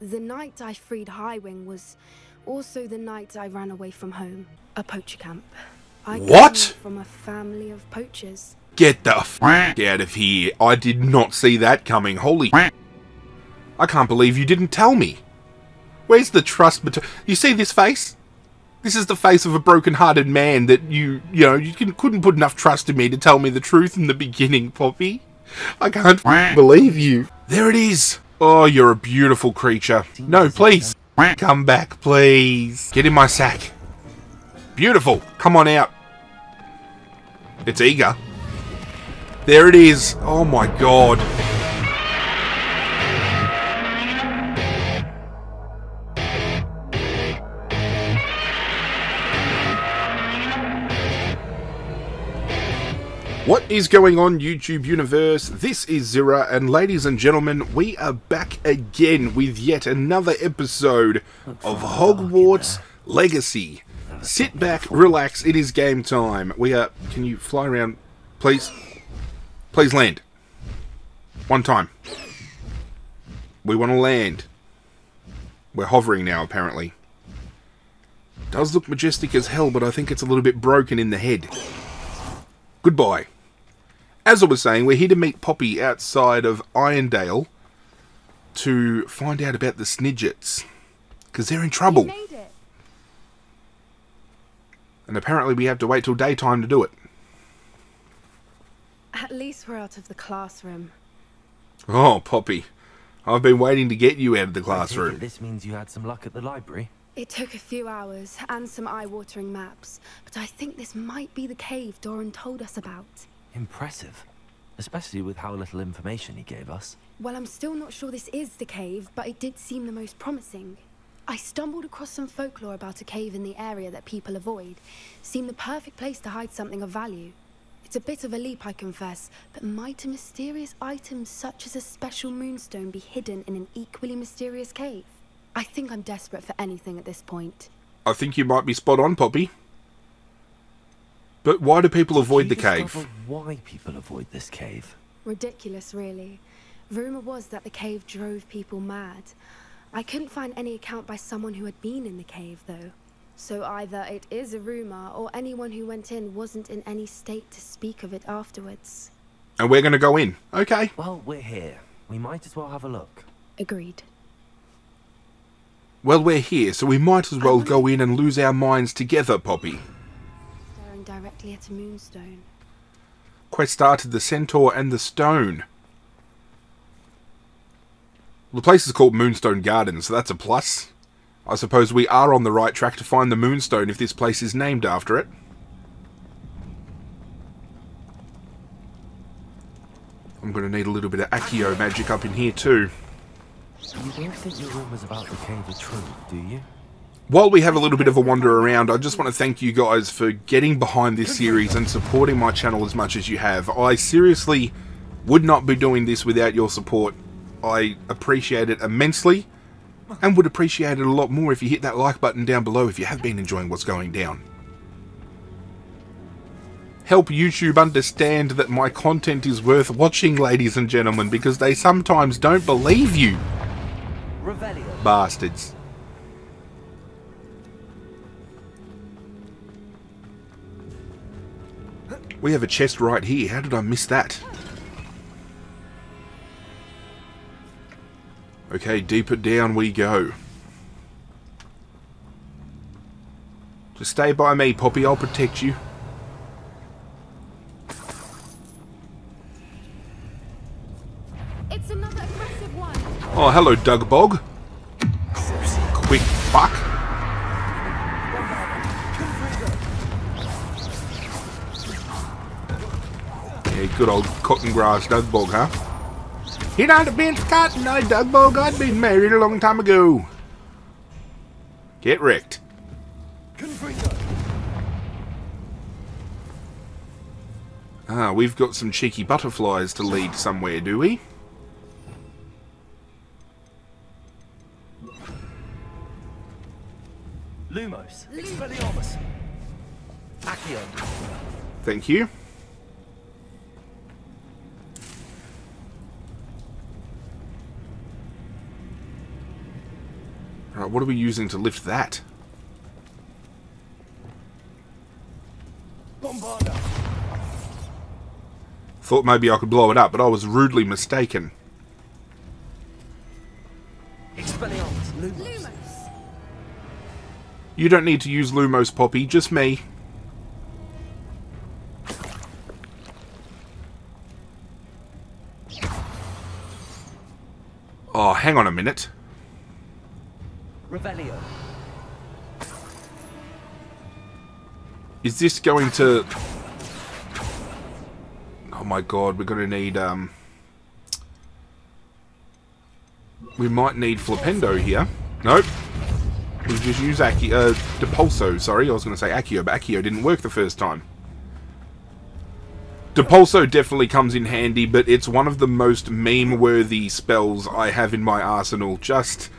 The night I freed Highwing was also the night I ran away from home. A poacher camp. I What? came from a family of poachers. Get the f*** out of here. I did not see that coming. Holy I can't believe you didn't tell me. Where's the trust between... You see this face? This is the face of a broken-hearted man that you couldn't put enough trust in me to tell me the truth in the beginning, Poppy. I can't believe you. There it is. Oh, you're a beautiful creature. No, please. Come back, please. Get in my sack. Beautiful. Come on out. It's eager. There it is. Oh my god. What is going on, YouTube universe? This is Zirra, and ladies and gentlemen, we are back again with yet another episode of Hogwarts Legacy. Sit back, relax, it is game time. We are... Can you fly around, please? Please land. One time. We want to land. We're hovering now, apparently. Does look majestic as hell, but I think it's a little bit broken in the head. Goodbye. As I was saying, we're here to meet Poppy outside of Irondale to find out about the Snidgets, because they're in trouble. You made it. And apparently we have to wait till daytime to do it. At least we're out of the classroom. Oh, Poppy. I've been waiting to get you out of the classroom. This means you had some luck at the library. It took a few hours and some eye-watering maps, but I think this might be the cave Doran told us about. Impressive. Especially with how little information he gave us. Well, I'm still not sure this is the cave, but it did seem the most promising. I stumbled across some folklore about a cave in the area that people avoid. Seemed the perfect place to hide something of value. It's a bit of a leap, I confess, but might a mysterious item such as a special moonstone be hidden in an equally mysterious cave? I think I'm desperate for anything at this point. I think you might be spot on, Poppy. But why do people avoid the cave? Why people avoid this cave? Ridiculous, really. Rumor was that the cave drove people mad. I couldn't find any account by someone who had been in the cave, though. So either it is a rumor, or anyone who went in wasn't in any state to speak of it afterwards. And we're going to go in. Okay. Well, we're here. We might as well have a look. Agreed. Well, we're here, so we might as well go in and lose our minds together, Poppy. Staring directly at a moonstone. Quest started the Centaur and the Stone. Well, the place is called Moonstone Gardens, so that's a plus. I suppose we are on the right track to find the Moonstone if this place is named after it. I'm going to need a little bit of Accio magic up in here too. You don't think your rumours about the cave are true, do you? While we have a little bit of a wander around, I just want to thank you guys for getting behind this series and supporting my channel as much as you have. I seriously would not be doing this without your support. I appreciate it immensely, and would appreciate it a lot more if you hit that like button down below if you have been enjoying what's going down. Help YouTube understand that my content is worth watching, ladies and gentlemen, because they sometimes don't believe you. Revelio. Bastards. We have a chest right here. How did I miss that? Okay, deeper down we go. Just stay by me, Poppy. I'll protect you. It's another aggressive one. Oh, hello, Doug Bog. Quick fuck. Yeah, good old cotton grass Doug Bog, huh? He don't have been cotton, no, Doug Bog. I'd been married a long time ago. Get wrecked. Ah, we've got some cheeky butterflies to lead somewhere, do we? Lumos. Expelliarmus. Accio. Thank you. Right, what are we using to lift that? Bombarda. Thought maybe I could blow it up, but I was rudely mistaken. Expelliarmus. Lumos. Lumos! You don't need to use Lumos, Poppy, just me. Oh, hang on a minute. Revelio. Is this going to... Oh my god, we're going to need, we might need Flipendo here. Nope. We just use Depulso, sorry. I was going to say Accio, but Accio didn't work the first time. Depulso definitely comes in handy, but it's one of the most meme-worthy spells I have in my arsenal. Just...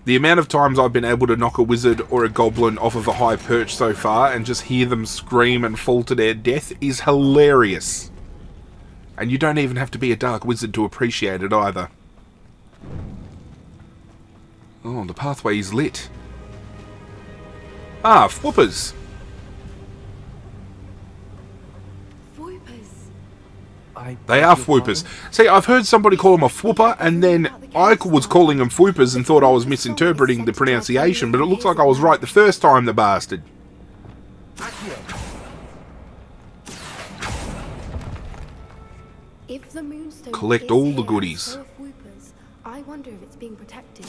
the amount of times I've been able to knock a wizard or a goblin off of a high perch so far and just hear them scream and fall to their death is hilarious. And you don't even have to be a dark wizard to appreciate it either. Oh, the pathway is lit. Ah, Fwhoopers. They are Fwhoopers. See, I've heard somebody call them a Fwhooper, and then I was calling them Fwhoopers and thought I was misinterpreting the pronunciation, but it looks like I was right the first time, the bastard. If the moonstone Collect is all the here, goodies. so are Fwhoopers. I wonder if it's being protected.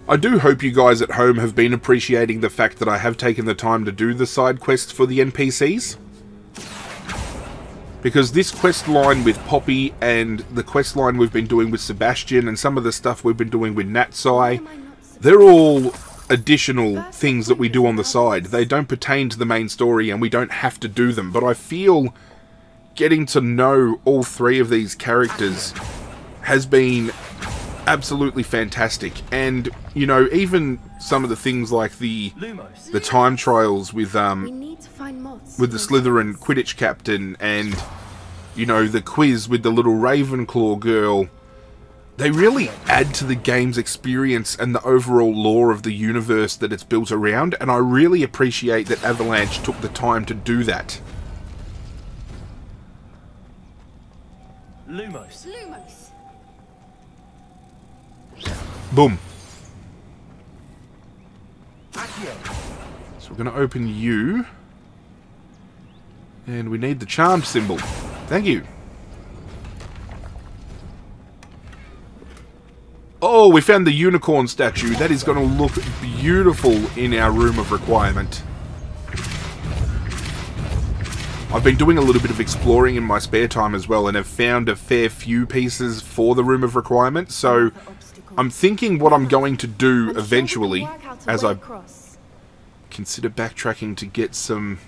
I do hope you guys at home have been appreciating the fact that I have taken the time to do the side quests for the NPCs. Because this quest line with Poppy and the quest line we've been doing with Sebastian and some of the stuff we've been doing with Natsai, they're all additional things that we do on the side. They don't pertain to the main story and we don't have to do them. But I feel getting to know all three of these characters has been absolutely fantastic. And, you know, even some of the things like the time trials with We need to find moths. the Slytherin Quidditch captain and, you know, the quiz with the little Ravenclaw girl, they really add to the game's experience and the overall lore of the universe that it's built around, and I really appreciate that Avalanche took the time to do that. Lumos. Lumos! Boom. Accio. So we're going to open you. And we need the charmed symbol. Thank you. Oh, we found the unicorn statue. That is going to look beautiful in our room of requirement. I've been doing a little bit of exploring in my spare time as well and have found a fair few pieces for the room of requirement. So I'm thinking what I'm going to do eventually, as I consider backtracking to get some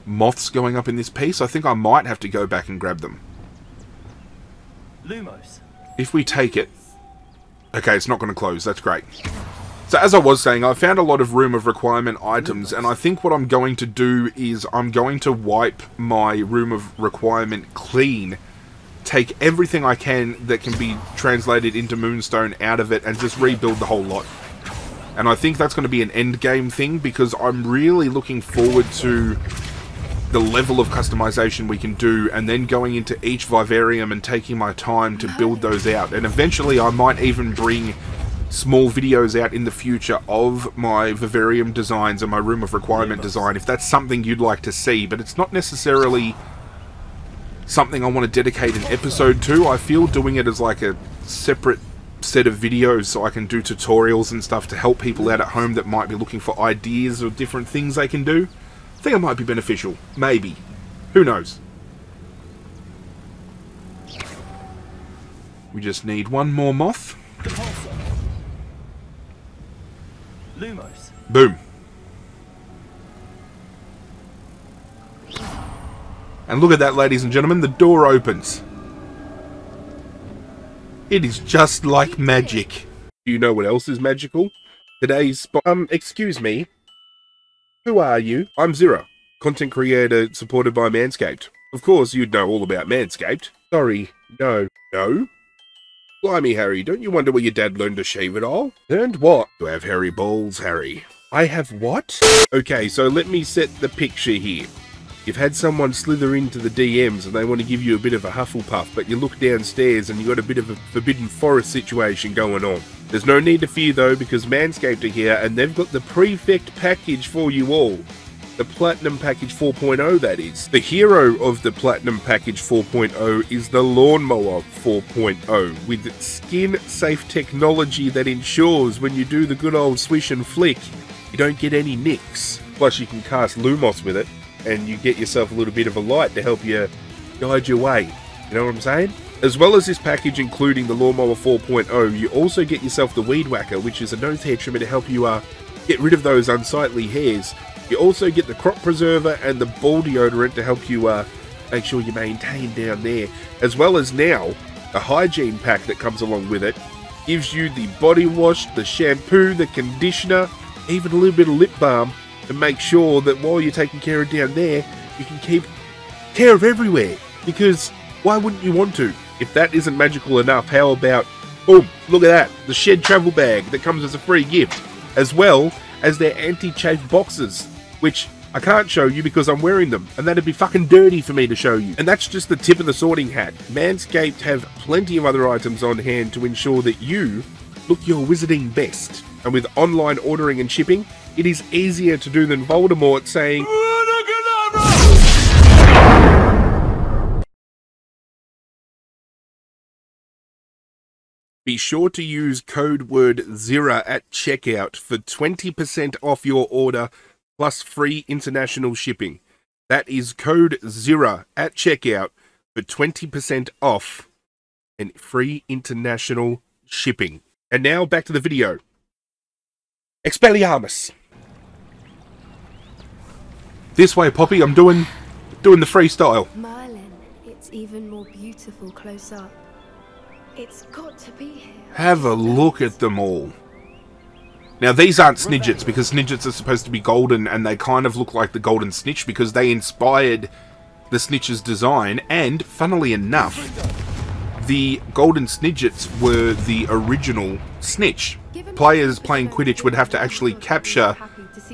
moths going up in this piece, I think I might have to go back and grab them. Lumos. If we take it... Okay, it's not going to close. That's great. So as I was saying, I found a lot of room of requirement items, and I think what I'm going to do is I'm going to wipe my room of requirement clean, take everything I can that can be translated into Moonstone out of it, and just rebuild the whole lot. And I think that's going to be an end game thing, because I'm really looking forward to the level of customization we can do, and then going into each vivarium and taking my time to build those out. And eventually I might even bring small videos out in the future of my vivarium designs and my room of requirement design, if that's something you'd like to see. But it's not necessarily something I want to dedicate an episode to. I feel doing it as like a separate set of videos so I can do tutorials and stuff to help people out at home that might be looking for ideas or different things they can do. I think it might be beneficial. Maybe. Who knows? We just need one more moth. Depulso. Lumos. Boom. And look at that, ladies and gentlemen. The door opens. It is just like magic. Do you know what else is magical? Today's excuse me. Who are you? I'm Zirra, content creator supported by Manscaped. Of course, you'd know all about Manscaped. Sorry, no. No? Blimey, Harry, don't you wonder where your dad learned to shave it all? Learned what? To have hairy balls, Harry. I have what? Okay, so let me set the picture here. You've had someone slither into the DMs and they want to give you a bit of a Hufflepuff, but you look downstairs and you got a bit of a Forbidden Forest situation going on. There's no need to fear though, because Manscaped are here and they've got the Prefect package for you all. The Platinum Package 4.0, that is. The hero of the Platinum Package 4.0 is the Lawnmower 4.0, with skin-safe technology that ensures when you do the good old swish and flick, you don't get any nicks. Plus you can cast Lumos with it, and you get yourself a little bit of a light to help you guide your way. You know what I'm saying? As well as this package including the Lawnmower 4.0, you also get yourself the Weed Whacker, which is a nose hair trimmer to help you get rid of those unsightly hairs. You also get the Crop Preserver and the Ball Deodorant to help you make sure you maintain down there. As well as now, the Hygiene Pack that comes along with it gives you the body wash, the shampoo, the conditioner, even a little bit of lip balm to make sure that while you're taking care of down there, you can keep care of everywhere. Because why wouldn't you want to? If that isn't magical enough, how about, boom, look at that, the Shed Travel Bag that comes as a free gift, as well as their anti-chafe boxes, which I can't show you because I'm wearing them, and that'd be fucking dirty for me to show you. And that's just the tip of the sorting hat. Manscaped have plenty of other items on hand to ensure that you look your wizarding best. And with online ordering and shipping, it is easier to do than Voldemort saying, be sure to use code word Zirra at checkout for 20% off your order plus free international shipping. That is code Zirra at checkout for 20% off and free international shipping. And now back to the video. Expelliarmus. This way, Poppy. I'm doing the freestyle. Merlin, it's even more beautiful close up. It's got to be here. Have a look at them all. Now, these aren't Snidgets, because Snidgets are supposed to be golden, and they kind of look like the golden snitch, because they inspired the snitch's design, and, funnily enough, the golden Snidgets were the original snitch. Players playing Quidditch would have to actually capture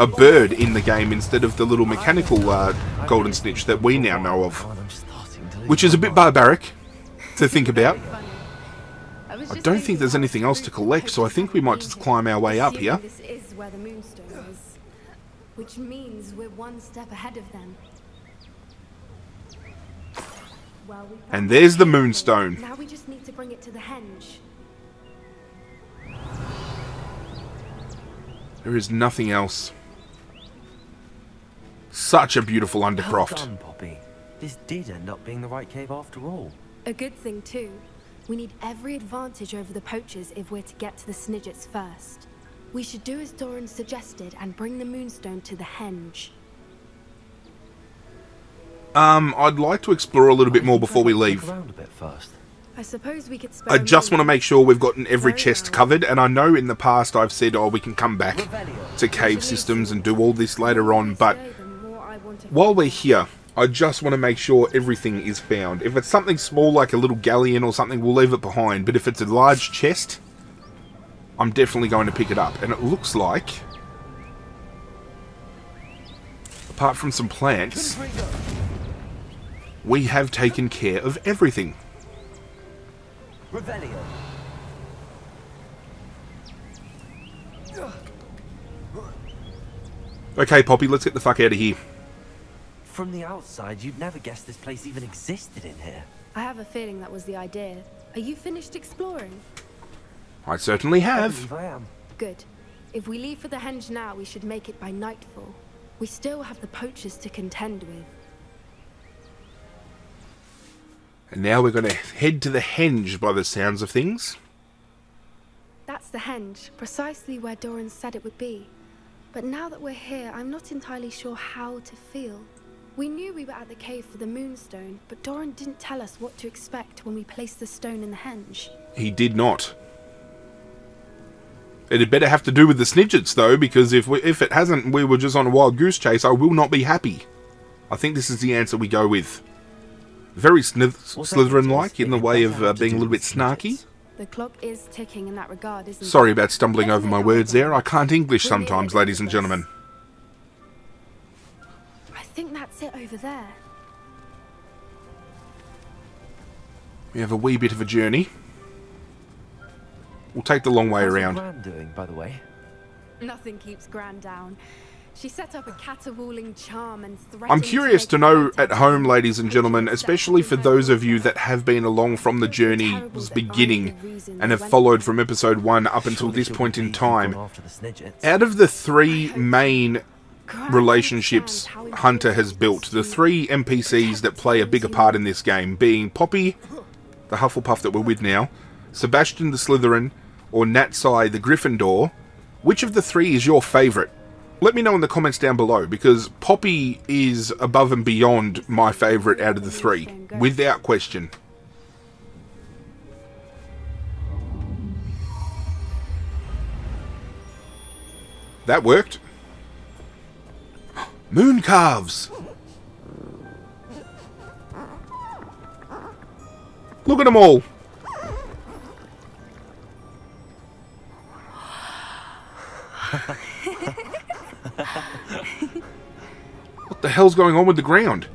a bird in the game instead of the little mechanical golden snitch that we now know of. Which is a bit barbaric to think about. I don't think there's anything else to collect, so I think we might just climb our way up here. This is where the Moonstone is, which means we're one step ahead of them. And there's the Moonstone. Now we just need to bring it to the henge. There is nothing else. Such a beautiful Undercroft. Well done, Poppy. This did end up being the right cave after all. A good thing too. We need every advantage over the poachers if we're to get to the Snidgets first. We should do as Doran suggested and bring the Moonstone to the henge. I'd like to explore a little bit more before we leave. Around a bit first. I suppose we could spare I just want to make sure we've gotten every chest covered, and I know in the past I've said, oh, we can come back to cave systems and do all this later on, but while we're here, I just want to make sure everything is found. If it's something small like a little galleon or something, we'll leave it behind, but if it's a large chest, I'm definitely going to pick it up. And it looks like, apart from some plants, we have taken care of everything. Okay, Poppy, let's get the fuck out of here. From the outside, you'd never guess this place even existed in here. I have a feeling that was the idea. Are you finished exploring? I certainly I have. believe I am. Good. If we leave for the henge now, we should make it by nightfall. We still have the poachers to contend with. And now we're going to head to the henge by the sounds of things. That's the henge, precisely where Doran said it would be. But now that we're here, I'm not entirely sure how to feel. We knew we were at the cave for the Moonstone, but Doran didn't tell us what to expect when we placed the stone in the henge. He did not. It'd better have to do with the Snidgets, though, because if it hasn't, we were just on a wild goose chase, I will not be happy. I think this is the answer we go with. Very Slytherin-like in the way of being a little bit snarky. The clock is ticking in that regard, isn't it? Sorry about stumbling Let's over my make words our way. there. I can't English We'll nearly sometimes, at the ladies end and of gentlemen. I think that's it over there. We have a wee bit of a journey. We'll take the long way How's around. Gran doing, by the way? Nothing keeps Gran down. She set up a caterwauling charm and threatened I'm curious make to know contact at home, with ladies and gentlemen, poachers especially that for have been those of her you daughter. that have been along from the journey's beginning and have followed from episode 1 up until Surely this she'll point be in pleased you've gone time. after the Snidgets. Out of the 3 main Gran relationships understands how Hunter important has it built, is the to 3 NPCs that play a bigger part in this game, being Poppy, the Hufflepuff that we're with now, Sebastian the Slytherin, or Natsai the Gryffindor, which of the 3 is your favourite? Let me know in the comments down below, because Poppy is above and beyond my favourite out of the 3, without question. That worked. Moon calves! Look at them all! What the hell's going on with the ground?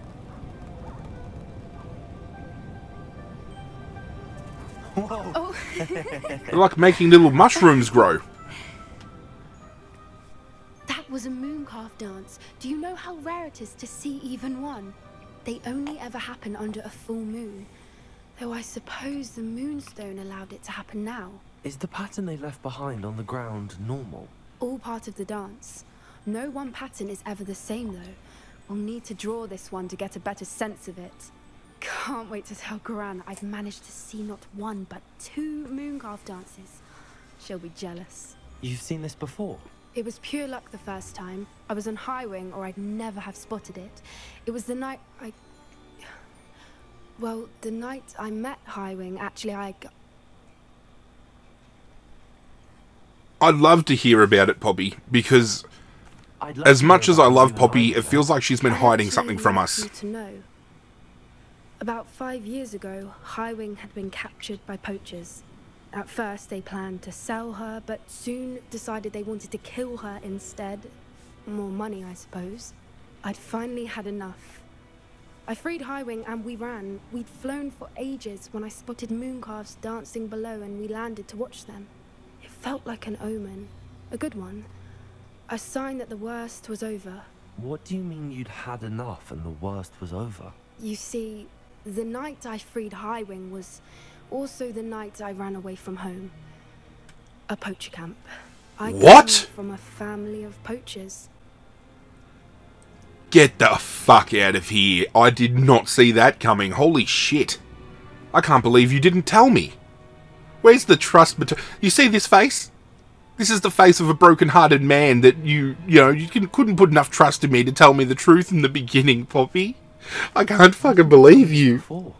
Oh. They're like making little mushrooms grow. That was a mooncalf dance. Do you know how rare it is to see even one? They only ever happen under a full moon. Though I suppose the moonstone allowed it to happen now. Is the pattern they left behind on the ground normal? All part of the dance. No one pattern is ever the same though. We'll need to draw this one to get a better sense of it. Can't wait to tell Gran I've managed to see not one but 2 mooncalf dances. She'll be jealous. You've seen this before? It was pure luck the first time. I was on High Wing or I'd never have spotted it. It was the night Well, the night I met High Wing, actually I'd love to hear about it, Poppy, because I'd love as to much hear as I about love you and Poppy, Hunter. it feels like she's been I'd hiding actually something from like us. you to know. About 5 years ago, High Wing had been captured by poachers. At first, they planned to sell her, but soon decided they wanted to kill her instead. More money, I suppose. I'd finally had enough. I freed High Wing and we ran. We'd flown for ages when I spotted mooncalves dancing below and we landed to watch them. It felt like an omen. A good one. A sign that the worst was over. What do you mean you'd had enough and the worst was over? You see, the night I freed High Wing was also the night I ran away from home. A poacher camp. I What? came from a family of poachers. Get the fuck out of here. I did not see that coming. Holy shit. I can't believe you didn't tell me. Where's the trust between... You see this face? This is the face of a broken-hearted man that you couldn't put enough trust in me to tell me the truth in the beginning, Poppy. I can't fucking believe you. Before?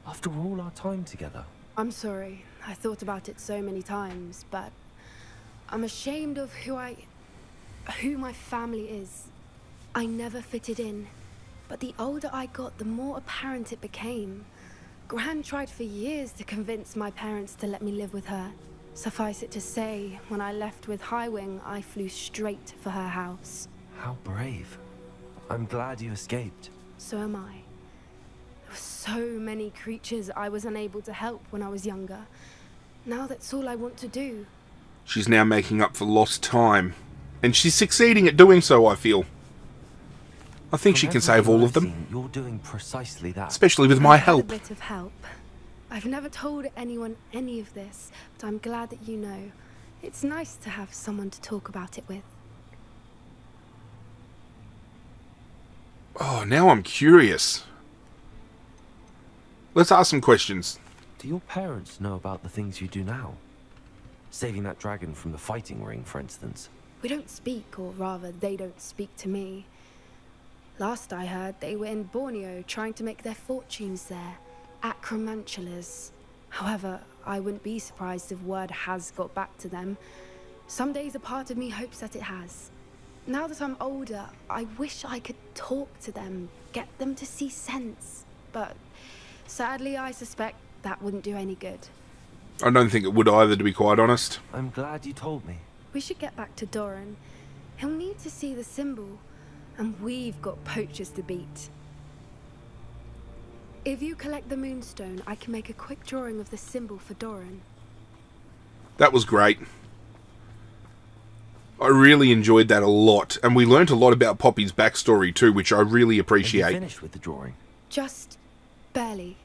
After all our time together? I'm sorry. I thought about it so many times, but I'm ashamed of who my family is. I never fitted in, but the older I got, the more apparent it became. Gran tried for years to convince my parents to let me live with her. Suffice it to say, when I left with High Wing, I flew straight for her house. How brave. I'm glad you escaped. So am I. There were so many creatures I was unable to help when I was younger. Now that's all I want to do. She's now making up for lost time. And she's succeeding at doing so, I feel. I think she From can save all everything of them. I've seen, you're doing precisely that. Especially with my I've had help. a bit of help. I've never told anyone any of this, but I'm glad that you know. It's nice to have someone to talk about it with. Oh, now I'm curious. Let's ask some questions. Do your parents know about the things you do now? Saving that dragon from the fighting ring, for instance. We don't speak, or rather, they don't speak to me. Last I heard, they were in Borneo trying to make their fortunes there. Acromantulas. However, I wouldn't be surprised if word has got back to them. Some days a part of me hopes that it has. Now that I'm older, I wish I could talk to them, get them to see sense. But sadly, I suspect that wouldn't do any good. I don't think it would either, to be quite honest. I'm glad you told me. We should get back to Doran. He'll need to see the symbol, and we've got poachers to beat. If you collect the moonstone, I can make a quick drawing of the symbol for Doran. That was great. I really enjoyed that a lot, and we learnt a lot about Poppy's backstory too, which I really appreciate. Have you finished with the drawing? Just barely.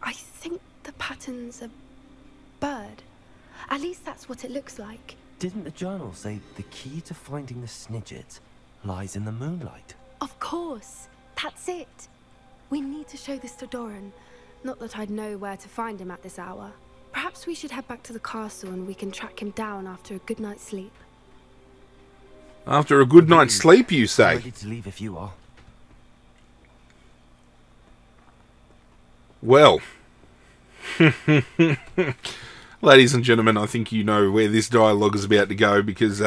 I think the pattern's a bird. At least that's what it looks like. Didn't the journal say the key to finding the Snidgets lies in the moonlight? Of course. That's it. We need to show this to Doran. Not that I'd know where to find him at this hour. Perhaps we should head back to the castle and we can track him down after a good night's sleep. After a good night's sleep, you I'm say? ready to leave if you are. Well. Ladies and gentlemen, I think you know where this dialogue is about to go, because,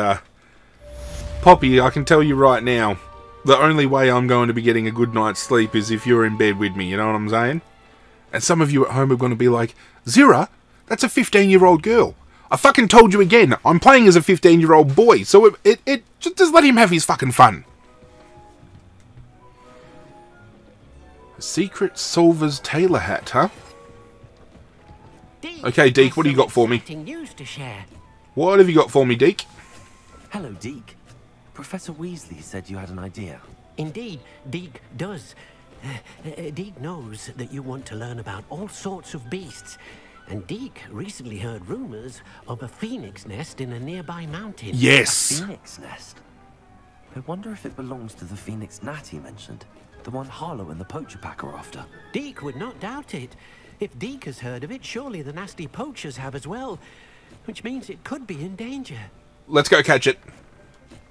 Poppy, I can tell you right now, the only way I'm going to be getting a good night's sleep is if you're in bed with me, you know what I'm saying? And some of you at home are going to be like, Zirra, that's a 15-year-old girl. I fucking told you again, I'm playing as a 15-year-old boy, so it just let him have his fucking fun. Secret Solver's tailor hat, huh? Okay, Deke, what do you got for me? News to share. What have you got for me, Deke? Hello, Deke. Professor Weasley said you had an idea. Indeed, Deke does. Deke knows that you want to learn about all sorts of beasts. And Deke recently heard rumors of a phoenix nest in a nearby mountain. Yes! Phoenix nest? I wonder if it belongs to the phoenix gnat he mentioned. The one Harlow and the poacher pack are after. Deke would not doubt it. If Deke has heard of it, surely the nasty poachers have as well. Which means it could be in danger. Let's go catch it.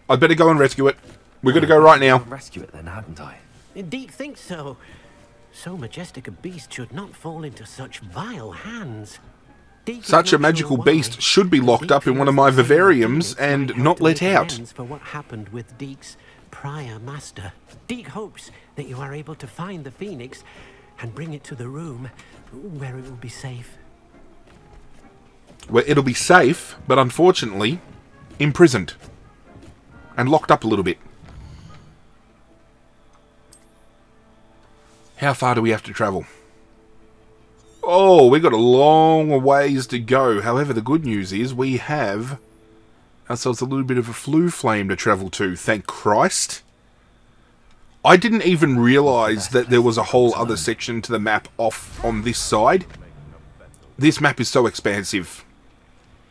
I'd better go and rescue it. We're gonna go right now. Rescue it then, hadn't I? Deke thinks so. So majestic a beast should not fall into such vile hands. Deke Such is a not magical sure why, beast should be but locked Deke up in one of feels my the same vivariums Phoenix might and help not to let make out. amends for what happened with Deke's prior master. Deke hopes that you are able to find the phoenix and bring it to the room where it will be safe. Where it'll be safe, but unfortunately, imprisoned. And locked up a little bit. How far do we have to travel? Oh, we got a long ways to go. However, the good news is we have ourselves a little bit of a flue flame to travel to. Thank Christ. I didn't even realise that there was a whole other section to the map off on this side. This map is so expansive.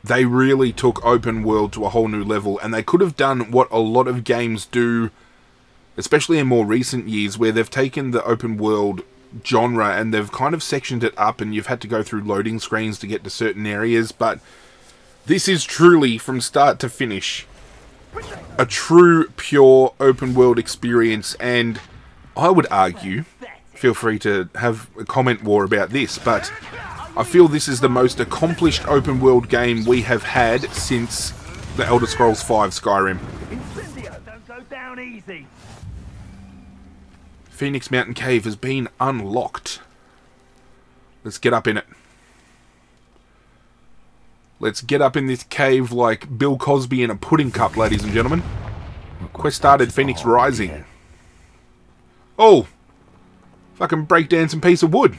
They really took open world to a whole new level, and they could have done what a lot of games do, especially in more recent years, where they've taken the open world genre and they've kind of sectioned it up, and you've had to go through loading screens to get to certain areas. But this is truly, from start to finish, a true, pure open world experience. And I would argue, feel free to have a comment war about this, but I feel this is the most accomplished open world game we have had since the Elder Scrolls V Skyrim. Don't go down easy. Phoenix Mountain Cave has been unlocked. Let's get up in it. Let's get up in this cave like Bill Cosby in a pudding cup, ladies and gentlemen. Quest started, Phoenix Rising. Oh! Fucking breakdancing piece of wood.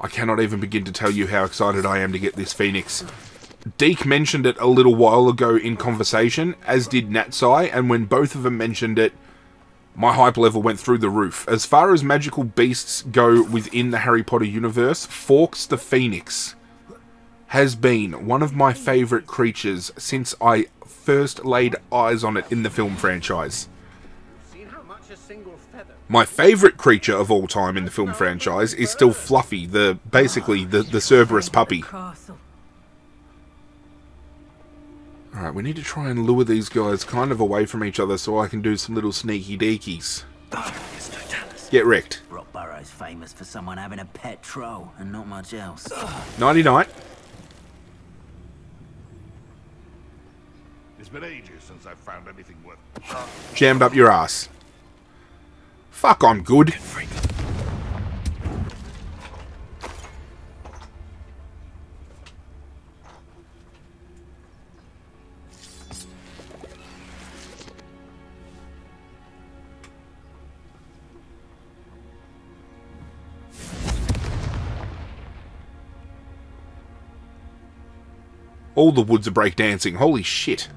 I cannot even begin to tell you how excited I am to get this Phoenix. Deke mentioned it a little while ago in conversation, as did Natsai, and when both of them mentioned it, my hype level went through the roof. As far as magical beasts go within the Harry Potter universe, Fawkes the Phoenix has been one of my favourite creatures since I first laid eyes on it in the film franchise. My favourite creature of all time in the film franchise is still Fluffy, basically the Cerberus puppy. Alright, we need to try and lure these guys kind of away from each other so I can do some little sneaky deekies. Get wrecked. Rockborough's famous for someone having a pet troll and not much else. Nighty night. been ages since I've found anything worth... Jammed up your ass. Fuck, I'm good. All the woods are breakdancing. Holy shit.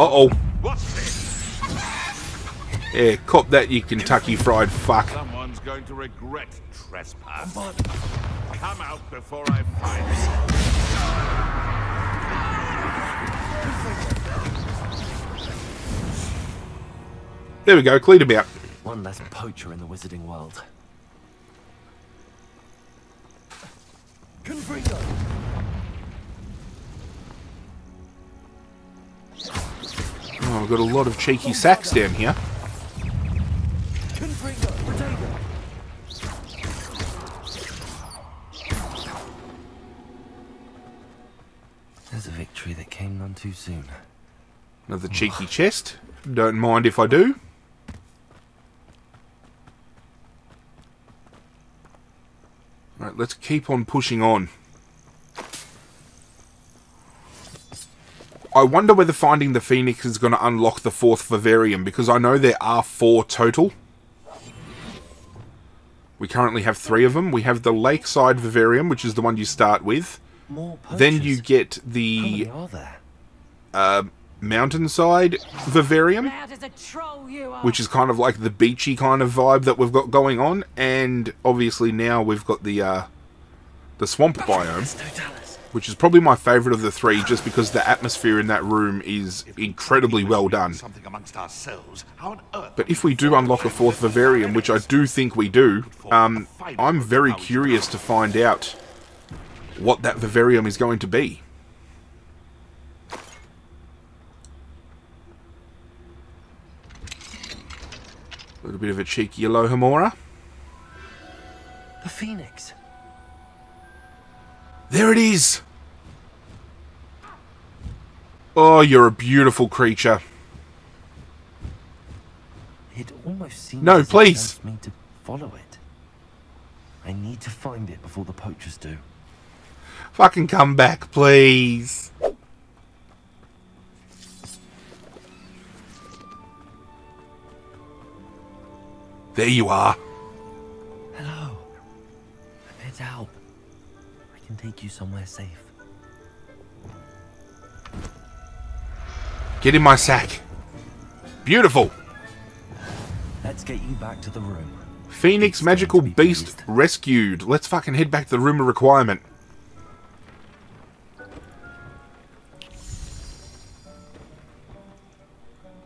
Uh-oh. What's this? Yeah, cop that, you Kentucky fried fuck. Someone's going to regret trespass. Come out before I find you. There we go, cleaned him out. One less poacher in the wizarding world. Oh, I've got a lot of cheeky sacks down here. There's a victory that came none too soon. Another cheeky chest. Don't mind if I do. Right, let's keep on pushing on. I wonder whether finding the Phoenix is going to unlock the 4th Vivarium, because I know there are 4 total. We currently have 3 of them. We have the Lakeside Vivarium, which is the one you start with. Then you get the How many are there? Mountainside Vivarium, which is kind of like the beachy kind of vibe that we've got going on. And obviously now we've got the swamp biome, which is probably my favourite of the 3, just because the atmosphere in that room is incredibly well done. But if we do unlock a 4th Vivarium, which I do think we do, I'm very curious to find out what that Vivarium is going to be. A little bit of a cheeky Alohomora. The Phoenix. There it is! Oh, you're a beautiful creature. It almost seems No, as if it please. wants me to follow it. I need to find it before the poachers do. Fucking come back, please. There you are. Hello. I'm here to help. I can take you somewhere safe. Get in my sack. Beautiful. Let's get you back to the room. Phoenix magical beast rescued. Let's fucking head back to the room of requirement.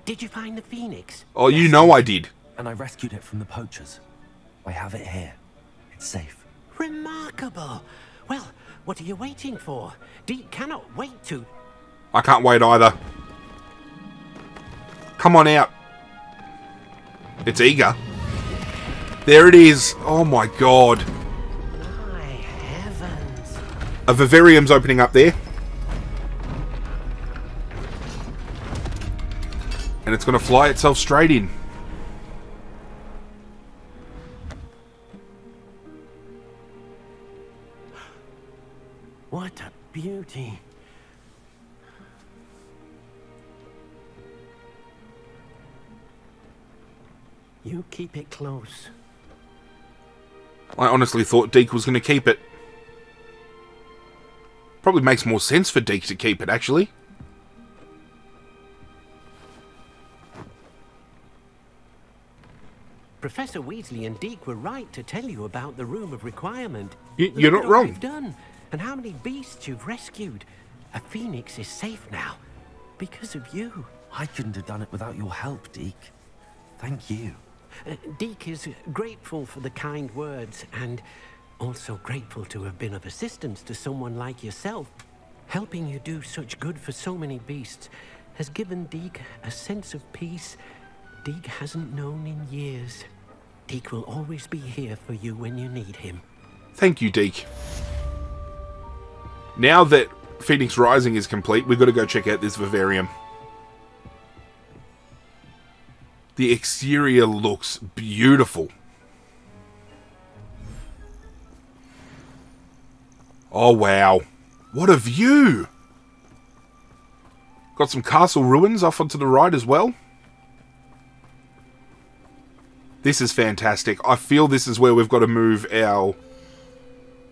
Did you find the Phoenix? Oh, you know I did. And I rescued it from the poachers. I have it here. It's safe. Remarkable. Well, what are you waiting for? Deke cannot wait to... I can't wait either. Come on out. It's eager. There it is. Oh my god. My heavens. A Vivarium's opening up there. And it's going to fly itself straight in. What a beauty. You keep it close. I honestly thought Deke was going to keep it. Probably makes more sense for Deke to keep it, actually. Professor Weasley and Deke were right to tell you about the Room of Requirement. You're Look not at all wrong. you've done, and how many beasts you've rescued. A Phoenix is safe now, because of you. I couldn't have done it without your help, Deke. Thank you. Deke is grateful for the kind words, and also grateful to have been of assistance to someone like yourself. Helping you do such good for so many beasts has given Deke a sense of peace Deke hasn't known in years. Deke will always be here for you when you need him. Thank you, Deke. Now that Phoenix Rising is complete, we've got to go check out this vivarium. The exterior looks beautiful. Oh, wow. What a view! Got some castle ruins off onto the right as well. This is fantastic. I feel this is where we've got to move our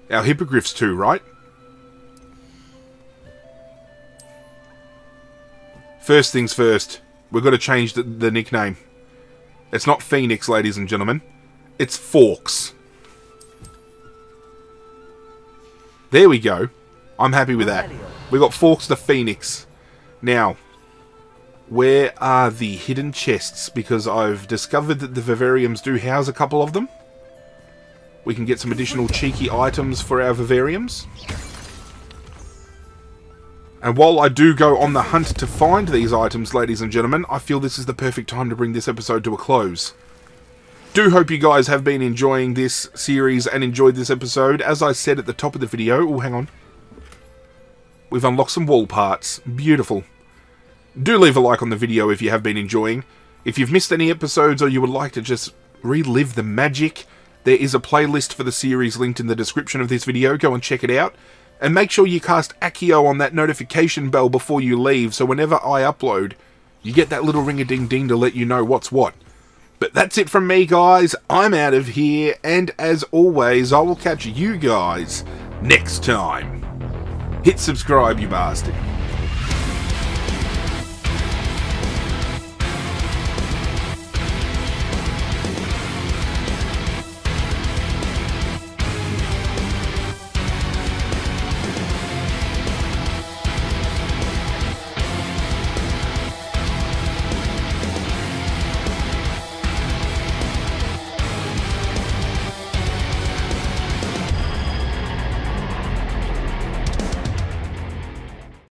hippogriffs to, right? First things first, we've got to change the nickname. It's not Phoenix, ladies and gentlemen. It's Forks. There we go. I'm happy with that. We got Forks the Phoenix. Now, where are the hidden chests? Because I've discovered that the vivariums do house a couple of them. We can get some additional cheeky items for our vivariums. And while I do go on the hunt to find these items, ladies and gentlemen, I feel this is the perfect time to bring this episode to a close. Do hope you guys have been enjoying this series and enjoyed this episode. As I said at the top of the video... Oh, hang on. We've unlocked some wall parts. Beautiful. Do leave a like on the video if you have been enjoying. If you've missed any episodes or you would like to just relive the magic, there is a playlist for the series linked in the description of this video. Go and check it out. And make sure you cast Accio on that notification bell before you leave, so whenever I upload, you get that little ring-a-ding-ding to let you know what's what. But that's it from me, guys. I'm out of here, and as always, I will catch you guys next time. Hit subscribe, you bastard.